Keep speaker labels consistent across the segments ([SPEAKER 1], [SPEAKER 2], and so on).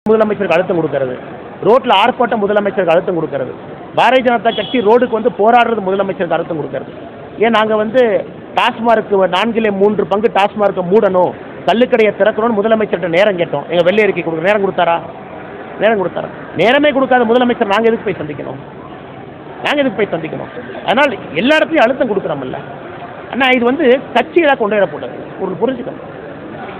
[SPEAKER 1] முதலமைச்சருக்கு அழுத்தம் கொடுக்கிறது, ரோட்டில் ஆர்ப்பாட்டம் முதலமைச்சருக்கு அழுத்தம் கொடுக்கிறது, பாரதிய ஜனதா கட்சி ரோடுக்கு வந்து போராடுறது முதலமைச்சருக்கு அழுத்தம் கொடுக்கிறது. ஏன் நாங்கள் வந்து டாஸ்மார்க்கு 3/4 டாஸ்மார்க்கை மூடணும், கள்ளுக்கடையை திறக்கணும்னு முதலமைச்சர்கிட்ட நேரம் கேட்டோம். எங்கள் வெள்ளை அறிக்கை கொடுக்க நேரம் கொடுத்தாரா? நேரமே கொடுக்காத முதலமைச்சர் நாங்கள் எதுக்கு போய் சந்திக்கணும்? அதனால் எல்லா இடத்துலையும் அழுத்தம் கொடுக்குறோம்ல. ஆனால் இது வந்து கட்சிகளாக கொண்டு வரக்கூடாது. ஒரு புரிஞ்சுக்கணும்,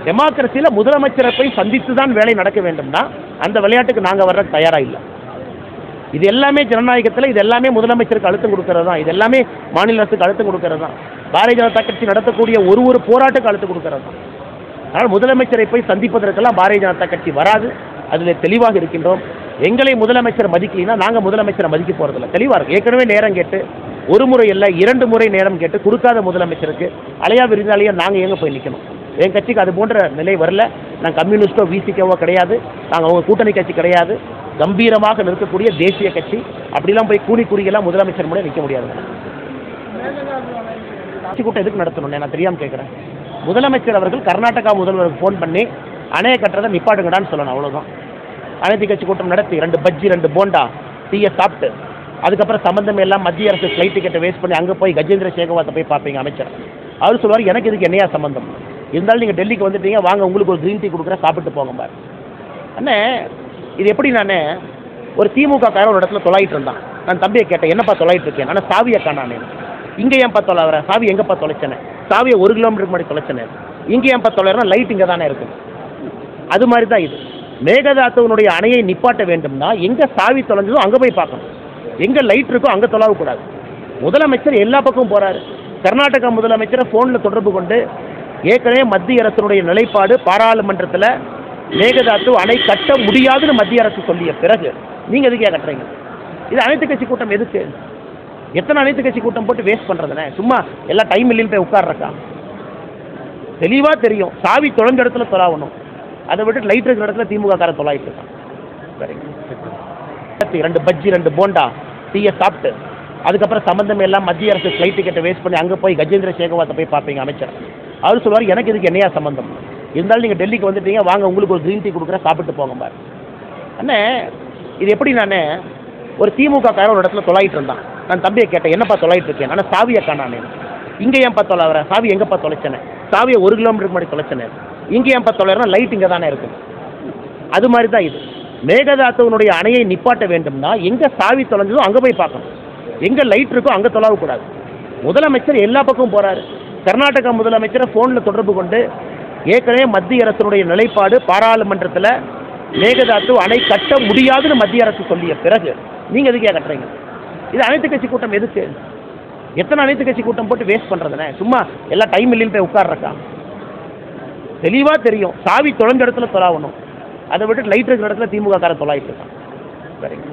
[SPEAKER 1] டெமோக்ரஸியில் முதலமைச்சரை போய் சந்தித்து தான் வேலை நடக்க வேண்டும்னா அந்த விளையாட்டுக்கு நாங்கள் வர்ற தயாராக இல்லை. இது எல்லாமே ஜனநாயகத்தில் இது எல்லாமே முதலமைச்சருக்கு அழுத்தம் கொடுக்கறது தான், இது எல்லாமே மாநில அரசுக்கு அழுத்தம் கொடுக்கறது தான், பாரதிய ஜனதா கட்சி நடத்தக்கூடிய ஒரு போராட்டுக்கு அழுத்தம் கொடுக்கறது தான். அதனால் முதலமைச்சரை போய் சந்திப்பதற்கெல்லாம் பாரதிய ஜனதா கட்சி வராது. அதில் தெளிவாக இருக்கின்றோம். எங்களை முதலமைச்சர் மதிக்கலைன்னா நாங்கள் முதலமைச்சரை மதிக்க போகிறதில்ல. தெளிவாக இருக்கும். ஏற்கனவே நேரம் கேட்டு 1 முறை இல்லை 2 முறை நேரம் கேட்டு கொடுக்காத முதலமைச்சருக்கு அலையா விருந்தாளியாக நாங்கள் எங்கே போய் நிற்கணும்? என் கட்சிக்கு அது போன்ற நிலை வரல. நாங்கள் கம்யூனிஸ்டோ விசிகவோ கிடையாது, நாங்கள் அவங்க கூட்டணி கட்சி கிடையாது. கம்பீரமாக நிற்கக்கூடிய தேசிய கட்சி. அப்படிலாம் போய் கூலிக்குறிகளாக முதலமைச்சர் கூட நிற்க முடியாது. கட்சி கூட்டம் எதுக்கு நடத்தணும் நான் தெரியாமல் கேட்குறேன். முதலமைச்சர் அவர்கள் கர்நாடகா முதல்வருக்கு ஃபோன் பண்ணி அணையை கட்டுறதை நிப்பாட்டுங்கடான்னு சொல்லணும், அவ்வளோதான். அனைத்து கட்சி கூட்டம் நடத்தி 2 பஜ்ஜி 2 போண்டா டீயை சாப்பிட்டு அதுக்கப்புறம் சம்பந்தம் எல்லாம் மத்திய அரசு ஃப்ளைட் டிக்கெட்டை வேஸ்ட் பண்ணி அங்கே போய் கஜேந்திர சேகவாத்தை போய் பார்ப்பீங்க அமைச்சர். அவர் சொல்லுவார், எனக்கு இதுக்கு என்னையா சம்பந்தம்? இருந்தாலும் நீங்கள் டெல்லிக்கு வந்துட்டீங்க, வாங்க உங்களுக்கு ஒரு க்ரீன் டீ கொடுக்குறேன், சாப்பிட்டு போங்க பாரு. அண்ணே இது எப்படி? நான் ஒரு திமுக காரன் ஒரு இடத்துல தொலையிட்டு இருந்தான். நான் தம்பியை கேட்டேன், என்னப்பா தொலையிட்டு இருக்கேன்? ஆனால் சாவியை காணானே. இங்கே ஏன்ப்பா தொலைவர? சாவி எங்கப்பா தொலைச்சனே? சாவியை 1 கிலோமீட்டருக்கு முன்னாடி தொலைச்சனே. இங்கே ஏன்ப்பா தொலைறா? லைட் இங்கே தானே இருக்குது. அது மாதிரி தான் இது. மேகதாத்துவனுடைய அணையை நிப்பாட்ட வேண்டும்னா எங்கே சாவி தொலைஞ்சதோ அங்கே போய் பார்க்கணும், எங்கே லைட் இருக்கோ அங்கே தொலைவக்கூடாது. முதலமைச்சர் எல்லா பக்கமும் போகிறாரு. கர்நாடகா முதலமைச்சரை ஃபோனில் தொடர்பு கொண்டு ஏற்கனவே மத்திய அரசினுடைய நிலைப்பாடு பாராளுமன்றத்தில் மேகதாத்து அணை கட்ட முடியாதுன்னு மத்திய அரசு சொல்லிய பிறகு நீங்கள் எதுக்கே கட்டுறீங்க? இது அனைத்து கட்சி கூட்டம் எதுக்கு? எத்தனை அனைத்து கட்சி கூட்டம் போட்டு வேஸ்ட் பண்ணுறதுனே? சும்மா எல்லா டைம் இல்லைன்னு போய் உட்கார்றக்கா? தெளிவாக தெரியும், சாவி தொலைஞ்ச இடத்துல தொலாவணும். அதை விட்டு லைட் இருக்கிற இடத்துல திமுக காரன் தொலாயிட்டு இருக்கான். சரிங்க, 2 பஜ்ஜி 2 போண்டா டீயை சாப்பிட்டு அதுக்கப்புறம் சம்பந்தம் எல்லாம் மத்திய அரசு ஃப்ளைட் டிக்கெட்டை வேஸ்ட் பண்ணி அங்கே போய் கஜேந்திர சேகவாத்தை போய் பார்ப்பீங்க அமைச்சர். அவர் சொல்லுவார், எனக்கு இதுக்கு என்னையா சம்பந்தம்? இருந்தாலும் நீங்கள் டெல்லிக்கு வந்துட்டீங்க, வாங்க உங்களுக்கு ஒரு க்ரீன் டீ கொடுக்குறேன், சாப்பிட்டு போங்க பாரு. அண்ணே இது எப்படி? நான் ஒரு திமுக காரன் ஒரு இடத்துல தொலையிட்டு இருந்தான். நான் தம்பியை கேட்டேன், என்னப்பா தொலையிட்டு இருக்கேன்? ஆனால் சாவியை காணானே. இங்கே ஏன்ப்பா தொலைவர? சாவி எங்கப்பா தொலைச்சனே? சாவியை 1 கிலோமீட்டருக்கு முன்னாடி தொலைச்சனே. இங்கே ஏன்ப்பா தொலைறா? லைட் இங்கே தானே இருக்குது. அது மாதிரி தான் இது. மேகதாத்துவனுடைய அணையை நிப்பாட்ட வேண்டும்னா எங்கே சாவி தொலைஞ்சதோ அங்கே போய் பார்க்கணும், எங்கே லைட் இருக்கோ அங்கே தொலைவக்கூடாது. முதலமைச்சர் எல்லா பக்கமும் போகிறாரு. கர்நாடகா முதலமைச்சரை ஃபோனில் தொடர்பு கொண்டு ஏற்கனவே மத்திய அரசினுடைய நிலைப்பாடு பாராளுமன்றத்தில் மேகதாத்து அணை கட்ட முடியாதுன்னு மத்திய அரசு சொல்லிய பிறகு நீங்கள் எதுக்கே கட்டுறீங்க? இது அனைத்து கட்சி கூட்டம் எதுக்கு? எத்தனை அனைத்து கட்சி கூட்டம் போட்டு வேஸ்ட் பண்ணுறதுனே? சும்மா எல்லா டைம் இல்லைன்னு போய் உட்கார்றக்கா? தெளிவாக தெரியும், சாவி தொலைஞ்ச இடத்துல தொலாவணும். அதை விட்டு லைட் இருக்கிற இடத்துல திமுக காரன் தொலாயிட்டு இருக்கான். சரிங்க.